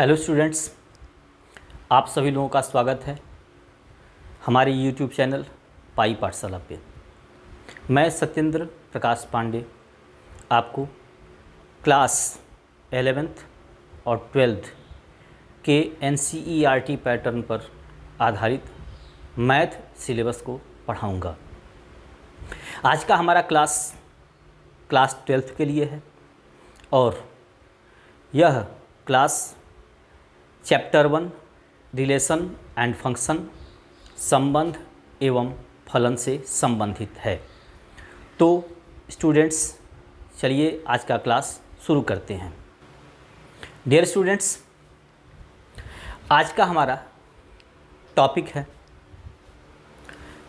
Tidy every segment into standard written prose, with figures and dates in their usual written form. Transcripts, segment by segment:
Hello students, आप सभी लोगों का स्वागत है हमारे यूट्यूब चैनल पाई पाठशाला पे। मैं सत्येंद्र प्रकाश पांडे आपको क्लास 11th और 12th के NCERT पैटर्न पर आधारित मैथ सिलेबस को पढ़ाऊंगा। आज का हमारा क्लास 12th के लिए है और यह class chapter 1 relation and function संबंध एवं फलन से संबंधित है। तो स्टूडेंट्स, चलिए आज का क्लास शुरू करते हैं। डियर स्टूडेंट्स, आज का हमारा टॉपिक है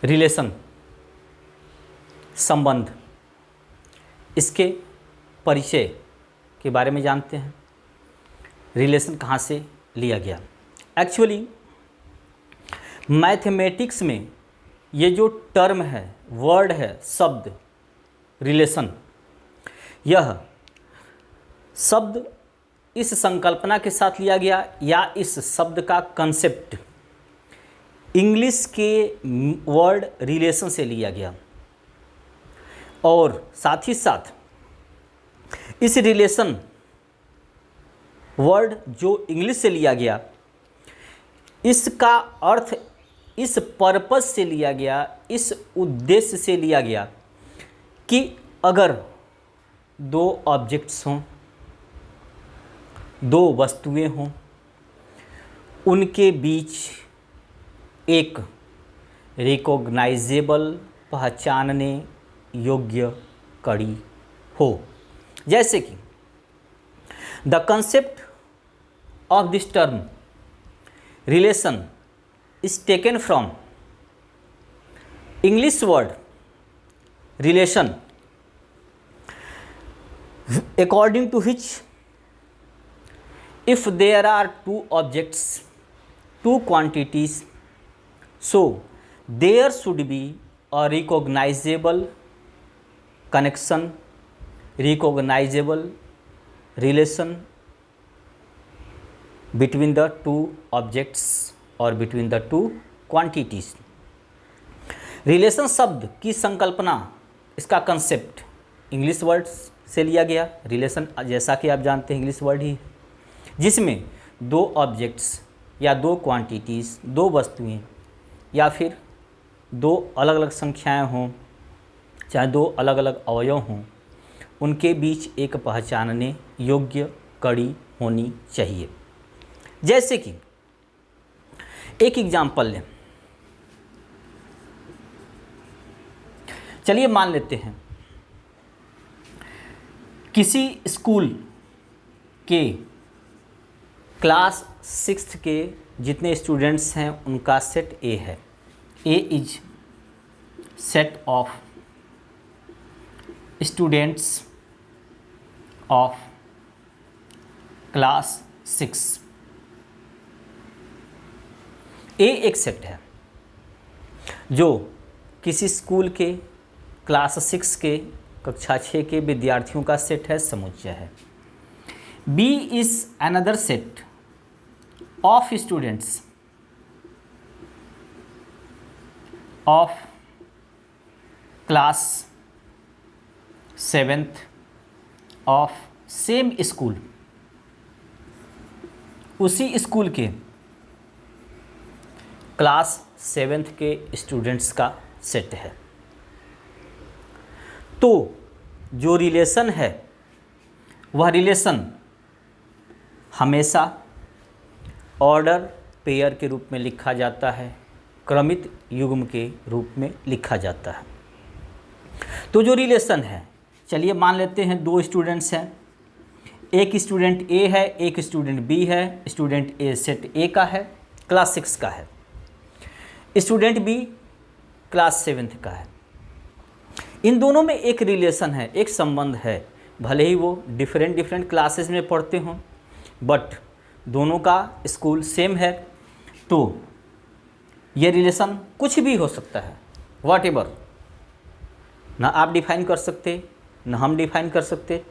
रिलेशन, संबंध। इसके परिचय के बारे में जानते हैं। रिलेशन कहाँ से लिया गया। एक्चुअली मैथमेटिक्स में ये जो टर्म है, वर्ड है, शब्द रिलेशन, यह शब्द इस संकल्पना के साथ लिया गया या इस शब्द का कंसेप्ट इंग्लिश के वर्ड रिलेशन से लिया गया और साथ ही साथ इस रिलेशन वर्ड जो इंग्लिश से लिया गया, इसका अर्थ इस पर्पस से लिया गया, इस उद्देश्य से लिया गया कि अगर दो ऑब्जेक्ट्स हों, दो वस्तुएं हों, उनके बीच एक रिकॉग्नाइजेबल, पहचानने योग्य कड़ी हो। जैसे कि The concept of this term relation is taken from English word relation, according to which if there are two objects, two quantities, so there should be a recognizable connection, recognizable relation between the two objects or between the two quantities। Relation शब्द की संकल्पना, इसका concept English word से लिया गया। Relation जैसा कि आप जानते हैं इंग्लिश वर्ड ही, जिसमें दो ऑब्जेक्ट्स या दो क्वांटिटीज़, दो वस्तुएं या फिर दो अलग अलग संख्याएं हों, चाहे दो अलग अलग अवयव हों, उनके बीच एक पहचानने योग्य कड़ी होनी चाहिए। जैसे कि एक एग्जाम्पल लें। चलिए मान लेते हैं किसी स्कूल के क्लास 6th के जितने स्टूडेंट्स हैं उनका सेट ए है। A is set of students of class 6। A एक सेट है जो किसी स्कूल के क्लास 6 के कक्षा 6 के विद्यार्थियों का सेट है, समुच्चय है। B is another set of students of class 7th of same school, उसी स्कूल के क्लास 7th के स्टूडेंट्स का सेट है। तो जो रिलेशन है वह रिलेशन हमेशा ऑर्डर पेयर के रूप में लिखा जाता है, क्रमित युग्म के रूप में लिखा जाता है। तो जो रिलेशन है, चलिए मान लेते हैं दो स्टूडेंट्स हैं, एक स्टूडेंट ए है, एक स्टूडेंट बी है। स्टूडेंट ए सेट ए का है, क्लास 6 का है। स्टूडेंट बी क्लास 7th का है। इन दोनों में एक रिलेशन है, एक संबंध है। भले ही वो डिफरेंट क्लासेस में पढ़ते हों, बट दोनों का स्कूल सेम है। तो ये रिलेशन कुछ भी हो सकता है, वॉट एवर, ना आप डिफाइन कर सकते न हम डिफाइन कर सकते।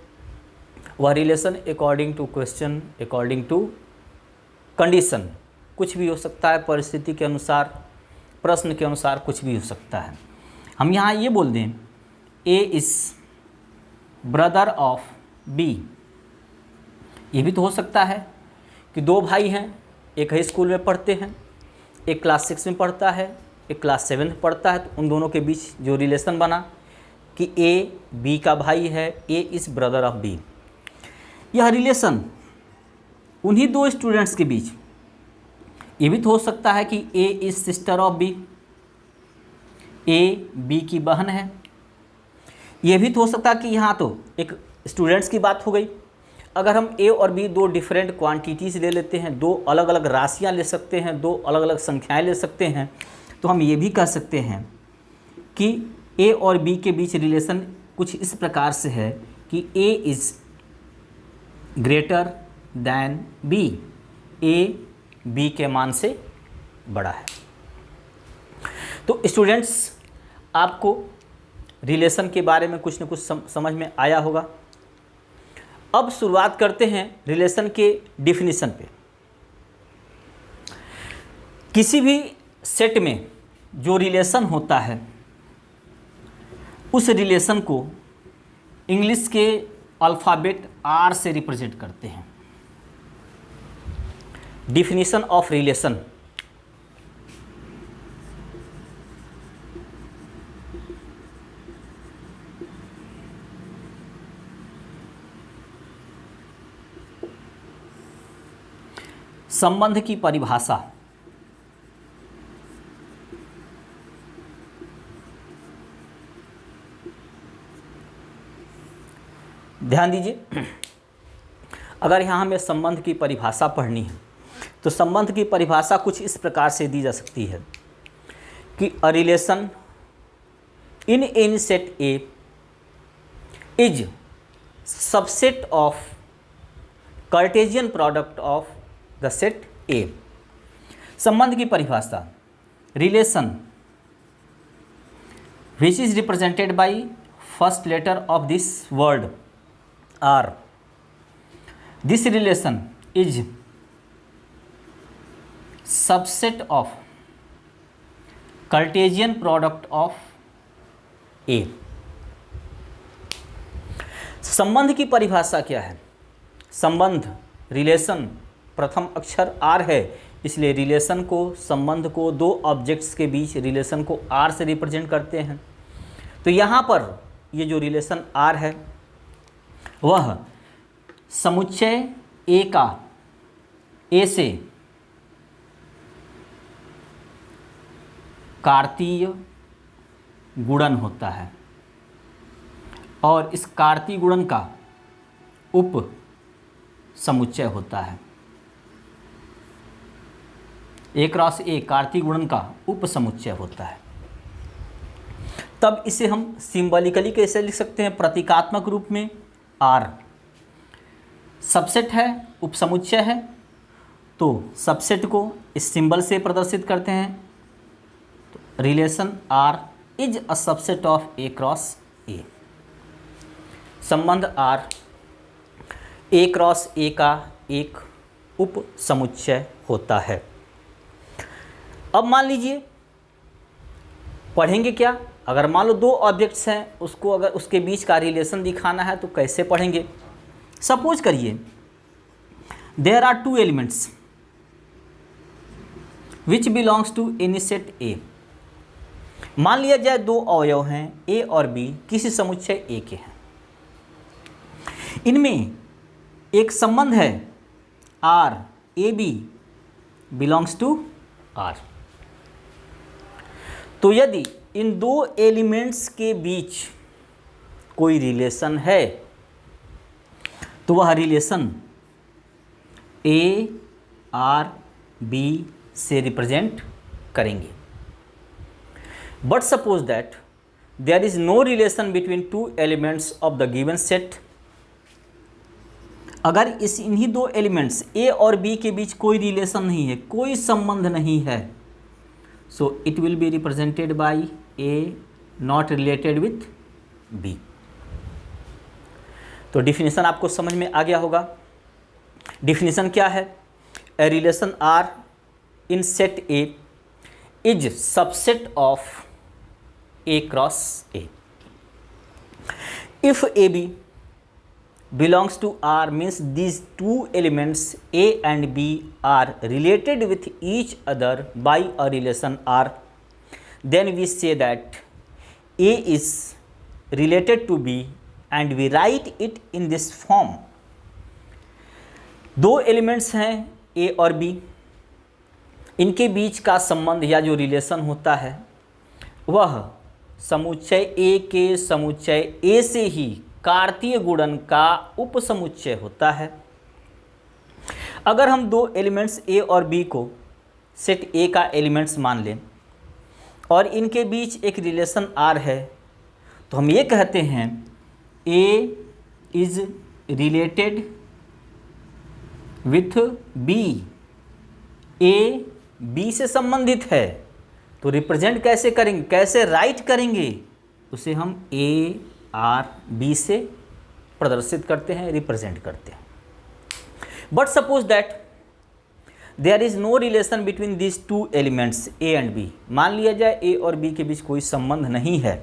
वह relation according to question, according to condition, कुछ भी हो सकता है, परिस्थिति के अनुसार, प्रश्न के अनुसार कुछ भी हो सकता है। हम यहाँ ये बोल दें A is brother of B, ये भी तो हो सकता है कि दो भाई हैं, एक हाई स्कूल में पढ़ते हैं, एक क्लास 6 में पढ़ता है, एक क्लास 7 में पढ़ता है, तो उन दोनों के बीच जो रिलेशन बना कि ए बी का भाई है, A is brother of B, यह रिलेशन उन्हीं दो स्टूडेंट्स के बीच, ये भी तो हो सकता है कि A is sister of B, A B की बहन है। ये भी तो हो सकता है कि यहाँ तो एक स्टूडेंट्स की बात हो गई। अगर हम ए और बी दो डिफरेंट क्वांटिटीज़ ले लेते हैं, दो अलग अलग राशियाँ ले सकते हैं, दो अलग अलग संख्याएं ले सकते हैं, तो हम ये भी कह सकते हैं कि ए और बी के बीच रिलेशन कुछ इस प्रकार से है कि A is greater than B, A B के मान से बड़ा है। तो स्टूडेंट्स, आपको रिलेशन के बारे में कुछ न कुछ समझ में आया होगा। अब शुरुआत करते हैं रिलेशन के डिफिनीशन पे। किसी भी सेट में जो रिलेशन होता है, उस रिलेशन को इंग्लिश के अल्फ़ाबेट आर से रिप्रेजेंट करते हैं। डिफिनीशन ऑफ रिलेशन, संबंध की परिभाषा, ध्यान दीजिए, अगर यहाँ हमें संबंध की परिभाषा पढ़नी है तो संबंध की परिभाषा कुछ इस प्रकार से दी जा सकती है कि a relation in any set A is subset of Cartesian product of the set A. संबंध की परिभाषा, relation which is represented by first letter of this word R, this relation is subset of Cartesian product of A. संबंध की परिभाषा क्या है? संबंध, relation, प्रथम अक्षर आर है, इसलिए रिलेशन को, संबंध को, दो ऑब्जेक्ट्स के बीच रिलेशन को आर से रिप्रेजेंट करते हैं। तो यहाँ पर ये जो रिलेशन आर है वह समुच्चय ए का, ए से कार्तीय गुणन होता है और इस कार्तीय गुणन का उप समुच्चय होता है। ए क्रॉस ए कार्तीय गुणन का उप समुच्चय होता है। तब इसे हम सिंबॉलिकली कैसे लिख सकते हैं? प्रतीकात्मक रूप में आर सबसेट है, उप समुच्चय है, तो सबसेट को इस सिंबल से प्रदर्शित करते हैं। तो relation R is a subset of A cross A. संबंध आर ए क्रॉस ए का एक उप समुच्चय होता है। अब मान लीजिए पढ़ेंगे क्या? अगर मान लो दो ऑब्जेक्ट्स हैं, उसको अगर उसके बीच का रिलेशन दिखाना है तो कैसे पढ़ेंगे? सपोज करिए there are two elements which belongs to any set A. मान लिया जाए दो अवयव हैं ए और बी, किसी समुच्चय ए के हैं। इनमें एक संबंध है R, A B belongs to R. तो यदि इन दो एलिमेंट्स के बीच कोई रिलेशन है तो वह रिलेशन ए आर बी से रिप्रेजेंट करेंगे। But suppose that there is no relation between two elements of the given set. अगर इस इन्हीं दो एलिमेंट्स ए और बी के बीच कोई रिलेशन नहीं है, कोई संबंध नहीं है, so it will be represented by A not related with B. तो डिफिनीशन आपको समझ में आ गया होगा। डिफिनीशन क्या है? a relation R in set A is subset of A cross A. If AB belongs to R means these two elements A and B are related with each other by a relation R, then we say that A is related to B and we write it in this form. दो elements हैं A और B, इनके बीच का संबंध या जो relation होता है वह समुच्चय A के समुच्चय A से ही कार्तीय गुणन का उपसमुच्चय होता है। अगर हम दो एलिमेंट्स A और B को सेट A का एलिमेंट्स मान लें और इनके बीच एक रिलेशन R है, तो हम ये कहते हैं A is related with B, A B से संबंधित है। तो रिप्रेजेंट कैसे करेंगे, कैसे राइट करेंगे, उसे हम A R B से प्रदर्शित करते हैं, रिप्रेजेंट करते हैं। But suppose that there is no relation between this two elements A and B। मान लिया जाए A और B के बीच कोई संबंध नहीं है,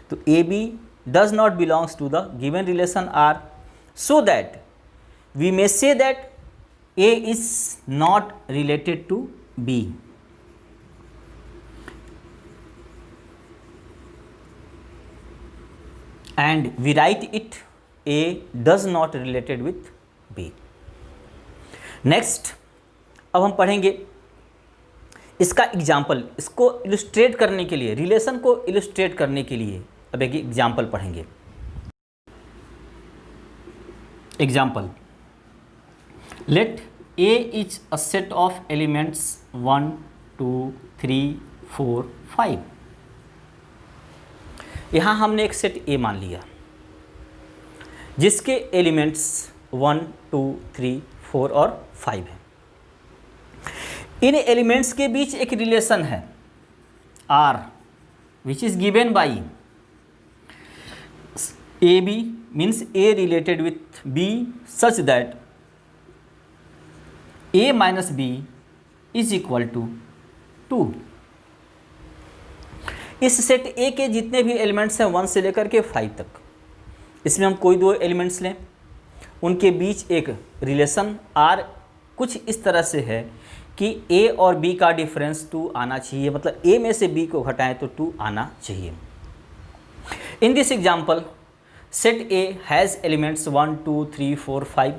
तो A B does not belongs to the given relation R, so that we may say that A is not related to B. And we write it A does not related with B. Next, अब हम पढ़ेंगे इसका example, इसको illustrate करने के लिए, relation को illustrate करने के लिए अब एक एग्जाम्पल पढ़ेंगे। Example, let A is a set of elements 1, 2, 3, 4, 5। यहाँ हमने एक सेट A मान लिया जिसके एलिमेंट्स 1, 2, 3, 4 और 5 हैं। इन एलिमेंट्स के बीच एक रिलेशन है R which is given by AB means A related with B such that A minus B is equal to 2। इस सेट A के जितने भी एलिमेंट्स हैं 1 से लेकर के 5 तक, इसमें हम कोई दो एलिमेंट्स लें, उनके बीच एक रिलेशन R कुछ इस तरह से है कि A और B का डिफरेंस 2 आना चाहिए, मतलब A में से B को घटाएं तो 2 आना चाहिए। In this example set A has elements 1, 2, 3, 4, 5।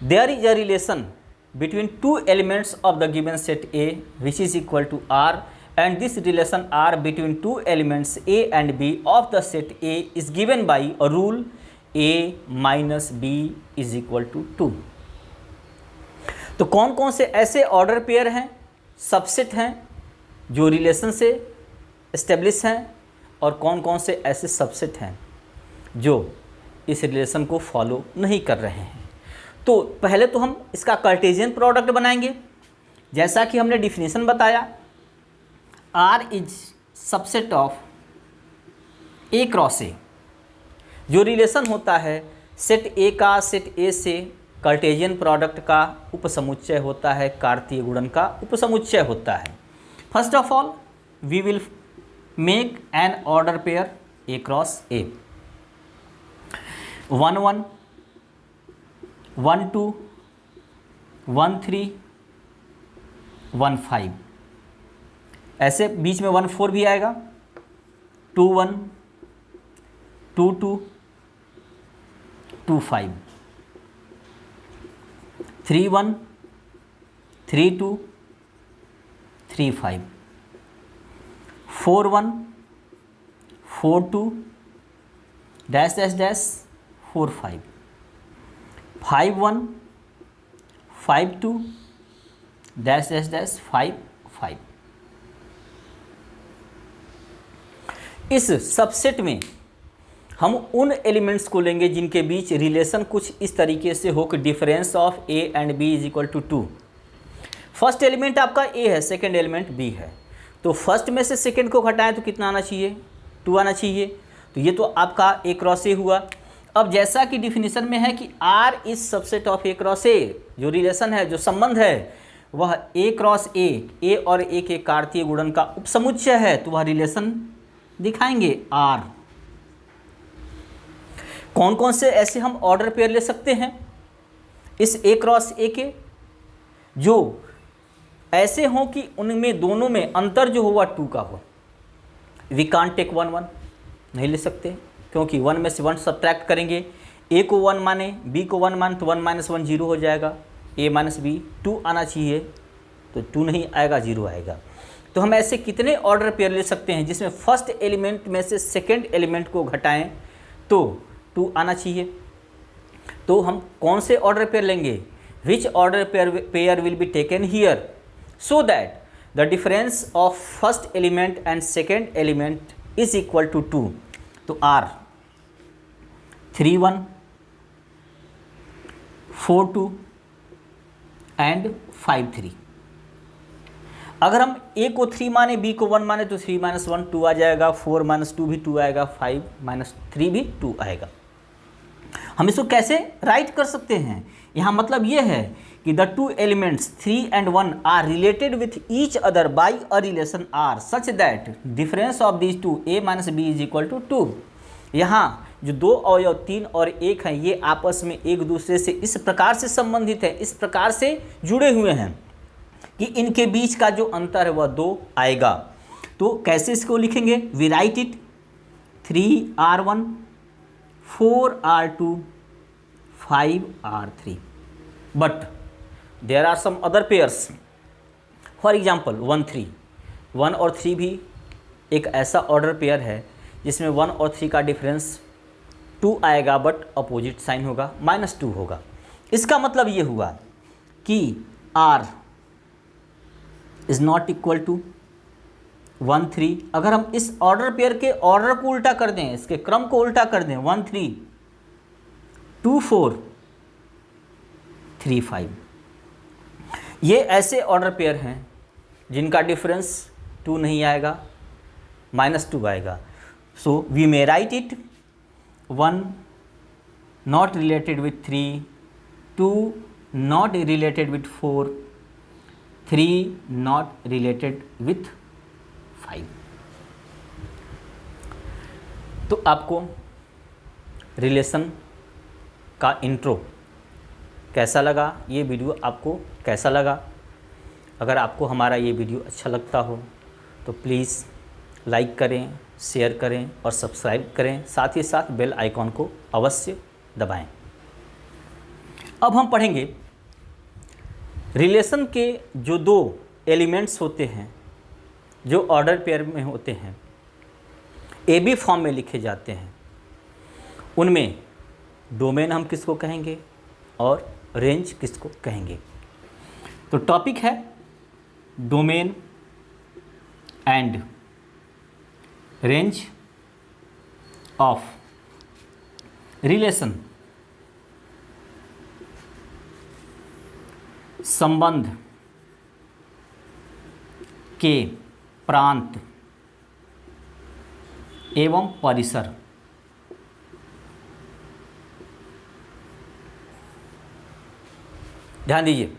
There is a relation between two elements of the given set A which is equal to R, and this relation R between two elements A and B of the set A is given by a rule A minus B is equal to 2। तो कौन कौन से ऐसे order pair हैं, subset हैं जो relation से establish हैं, और कौन कौन से ऐसे सबसेट हैं जो इस रिलेशन को फॉलो नहीं कर रहे हैं। तो पहले तो हम इसका कार्टेशियन प्रोडक्ट बनाएंगे। जैसा कि हमने डिफिनेशन बताया, R is subset of A cross A। जो रिलेशन होता है सेट A का सेट A से कार्टेशियन प्रोडक्ट का उपसमुच्चय होता है, कार्तीय गुणन का उपसमुच्चय होता है। First of all we will make an order pair A cross A। 1, 1, 1, 2, 1, 3, 1, 5। ऐसे बीच में 1, 4 भी आएगा। 2, 1, 2, 2, 2, 5। 3, 1, 3, 2, 3, 5। 4, 1, 4, 2, dash dash dash 4, 5। 5, 1, 5, 2, dash dash dash 5, 5। इस सबसेट में हम उन एलिमेंट्स को लेंगे जिनके बीच रिलेशन कुछ इस तरीके से हो कि difference of A and B is equal to 2। First element आपका A है, सेकेंड एलिमेंट B है, तो फर्स्ट में से सेकेंड को घटाएं तो कितना आना चाहिए, 2 आना चाहिए। तो ये तो आपका A क्रॉस A हुआ। अब जैसा कि डिफिनीशन में है कि R is subset of A cross A, जो रिलेशन है, जो संबंध है, वह A क्रॉस A और A के कार्तीय गुणन का उपसमुच्चय है, तो वह रिलेशन दिखाएंगे R। कौन कौन से ऐसे हम ऑर्डर पेयर ले सकते हैं इस A क्रॉस A के, जो ऐसे हों कि उनमें दोनों में अंतर जो हुआ 2 का हो। वी कांट टेक 1 1, नहीं ले सकते, क्योंकि 1 में से 1 सब्ट्रैक्ट करेंगे, A को 1 माने, B को 1 माने, तो 1 - 1 0 हो जाएगा। A - B 2 आना चाहिए, तो 2 नहीं आएगा, 0 आएगा। तो हम ऐसे कितने ऑर्डर पेयर ले सकते हैं जिसमें फर्स्ट एलिमेंट में से सेकेंड एलिमेंट को घटाएं तो 2 आना चाहिए। तो हम कौन से ऑर्डर पेयर लेंगे? Which order pair will be taken here so that the difference of first element and second element is equal to 2। तो R 3 1 4 2 and 5 3। अगर हम A को 3 माने, B को 1 माने, तो 3 - 1 2 आ जाएगा, 4 - 2 भी 2 आएगा, 5 - 3 भी 2 आएगा। हम इसको कैसे राइट कर सकते हैं? यहाँ मतलब ये है कि the two elements 3 and 1 are related with each other by a relation R such that difference of these two A - B is equal to 2। यहाँ जो दो अवयव 3 और 1 हैं, ये आपस में एक दूसरे से इस प्रकार से संबंधित है, इस प्रकार से जुड़े हुए हैं कि इनके बीच का जो अंतर है वह 2 आएगा। तो कैसे इसको लिखेंगे? We write it 3R1 4R2 5R3, but there are some other pairs, for example 1 3। 1 और 3 भी एक ऐसा ऑर्डर पेयर है जिसमें 1 और 3 का डिफरेंस 2 आएगा, बट अपोजिट साइन होगा, -2 होगा। इसका मतलब ये हुआ कि R is not equal to 1 3। अगर हम इस ऑर्डर पेयर के ऑर्डर को उल्टा कर दें, इसके क्रम को उल्टा कर दें, 1 3 2 4 3 5, ये ऐसे ऑर्डर पेयर हैं जिनका डिफरेंस 2 नहीं आएगा, -2 आएगा। So we may write it 1 not related with 3, 2 not related with 4, 3 not related with 5। तो आपको रिलेशन का इंट्रो कैसा लगा? ये वीडियो आपको कैसा लगा? अगर आपको हमारा ये वीडियो अच्छा लगता हो तो प्लीज़ लाइक करें, शेयर करें और सब्सक्राइब करें, साथ ही साथ बेल आइकॉन को अवश्य दबाएं। अब हम पढ़ेंगे रिलेशन के जो 2 एलिमेंट्स होते हैं, जो ऑर्डर पेयर में होते हैं, AB फॉर्म में लिखे जाते हैं, उनमें डोमेन हम किसको कहेंगे और रेंज किसको कहेंगे। तो टॉपिक है domain and range of relation, संबंध के प्रांत एवं परिसर। ध्यान दीजिए,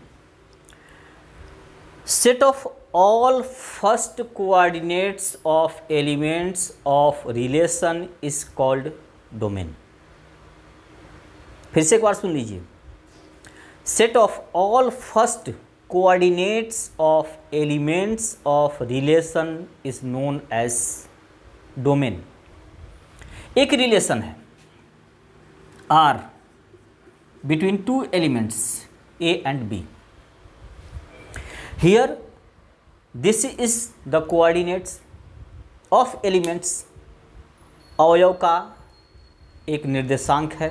set of all first coordinates of elements of relation is called domain. फिर से एक बार सुन लीजिए, set of all first coordinates of elements of relation is known as domain. एक रिलेशन है R between 2 elements A and B। Here this is the coordinates of elements। अवयव का एक निर्देशांक है।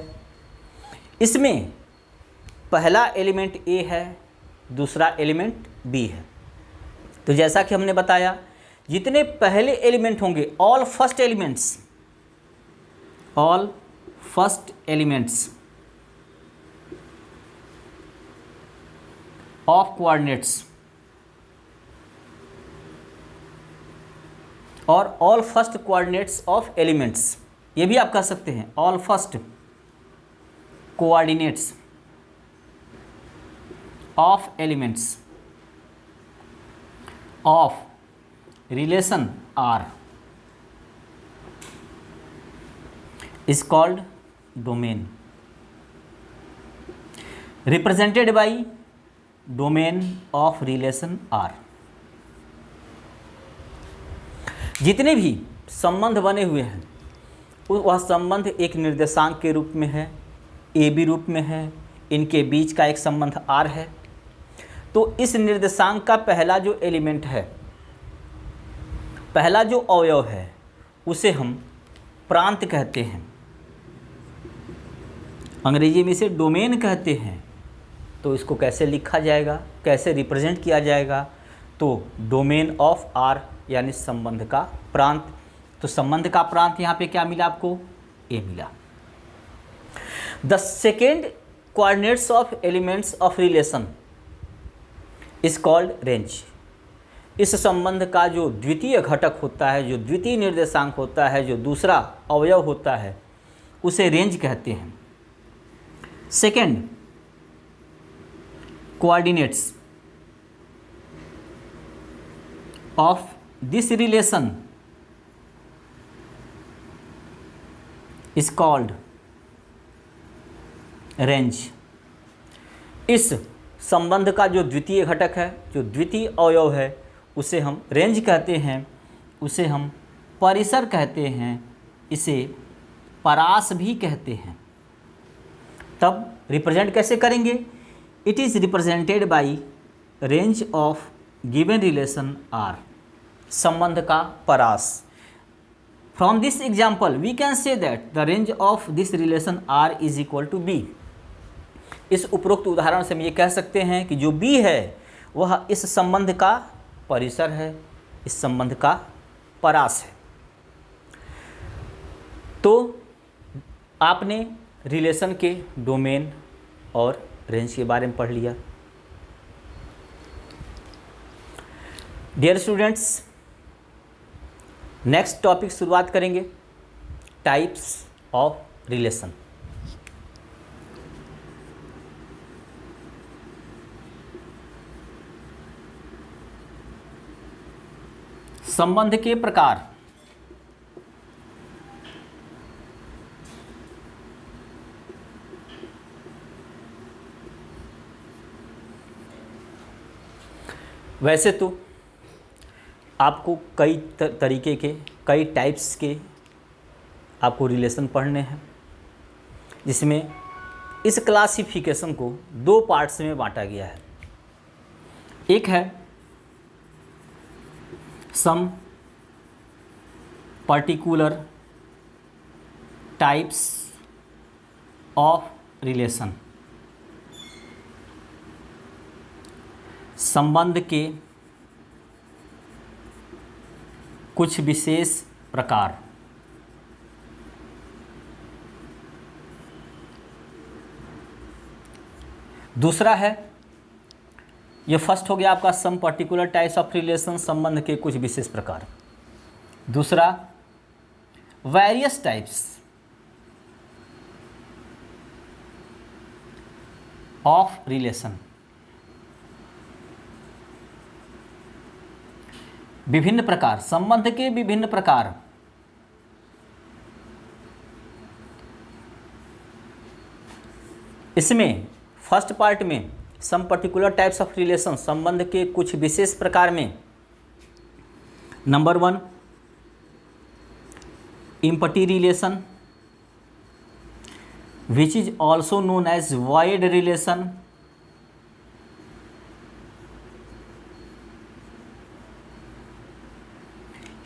इसमें पहला एलिमेंट A है, दूसरा एलिमेंट B है। तो जैसा कि हमने बताया, जितने पहले एलिमेंट होंगे, all first elements of coordinates और all first coordinates of elements, ये भी आप कह सकते हैं, all first coordinates of elements of relation R is called domain, represented by domain of relation R। जितने भी संबंध बने हुए हैं वह संबंध एक निर्देशांक के रूप में है, ए बी रूप में है, इनके बीच का एक संबंध R है। तो इस निर्देशांक का पहला जो एलिमेंट है, पहला जो अवयव है, उसे हम प्रांत कहते हैं, अंग्रेजी में इसे डोमेन कहते हैं। तो इसको कैसे लिखा जाएगा, कैसे रिप्रेजेंट किया जाएगा? तो डोमेन ऑफ R यानी संबंध का प्रांत। तो संबंध का प्रांत यहाँ पे क्या मिला आपको? ए मिला। The second coordinates of elements of relation is called range. इस संबंध का जो द्वितीय घटक होता है, जो द्वितीय निर्देशांक होता है, जो दूसरा अवयव होता है, उसे रेंज कहते हैं। Second coordinates of this relation is called range. इस संबंध का जो द्वितीय घटक है, जो द्वितीय अवयव है, उसे हम रेंज कहते हैं, उसे हम परिसर कहते हैं, इसे परास भी कहते हैं। तब रिप्रेजेंट कैसे करेंगे? It is represented by range of given relation R, संबंध का परास। From this example we can say that the range of this relation R is equal to B। इस उपरोक्त उदाहरण से हम ये कह सकते हैं कि जो B है वह इस संबंध का परिसर है, इस संबंध का परास है। तो आपने रिलेशन के डोमेन और रेंज के बारे में पढ़ लिया। डियर स्टूडेंट्स, नेक्स्ट टॉपिक शुरुआत करेंगे टाइप्स ऑफ रिलेशन। संबंध के प्रकार। वैसे तो आपको कई तरीके के, कई टाइप्स के आपको रिलेशन पढ़ने हैं, जिसमें इस क्लासिफिकेशन को दो पार्ट्स में बांटा गया है। एक है some particular types of relation, संबंध के कुछ विशेष प्रकार। दूसरा है, ये फर्स्ट हो गया आपका some particular types of relation, संबंध के कुछ विशेष प्रकार। दूसरा वेरियस टाइप्स ऑफ रिलेशन, विभिन्न प्रकार, संबंध के विभिन्न प्रकार। इसमें फर्स्ट पार्ट में some particular types of relation, संबंध के कुछ विशेष प्रकार में number 1 empty relation which is also known as void relation.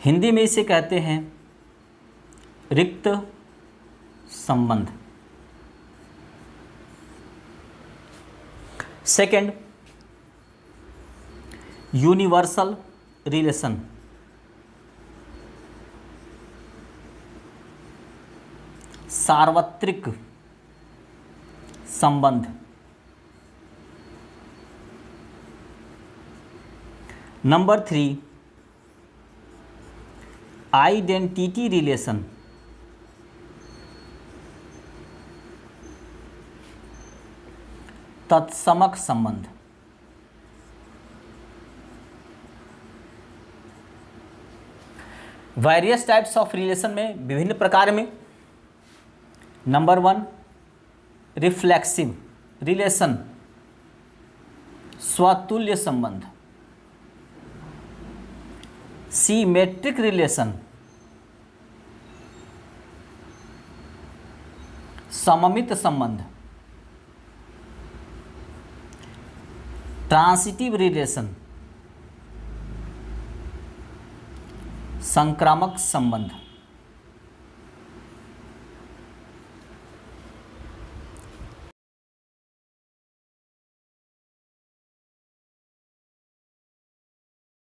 Hindi में इसे कहते हैं रिक्त संबंध। सेकंड यूनिवर्सल रिलेशन, सार्वत्रिक संबंध। नंबर 3 आइडेंटिटी रिलेशन, तत्समक संबंध। वेरियस टाइप्स ऑफ रिलेशन में विभिन्न प्रकार में, नंबर 1 रिफ्लेक्सिव रिलेशन, स्वतुल्य संबंध। सिमेट्रिक रिलेशन, सममित संबंध। ट्रांसिटिव रिलेशन, संक्रामक संबंध।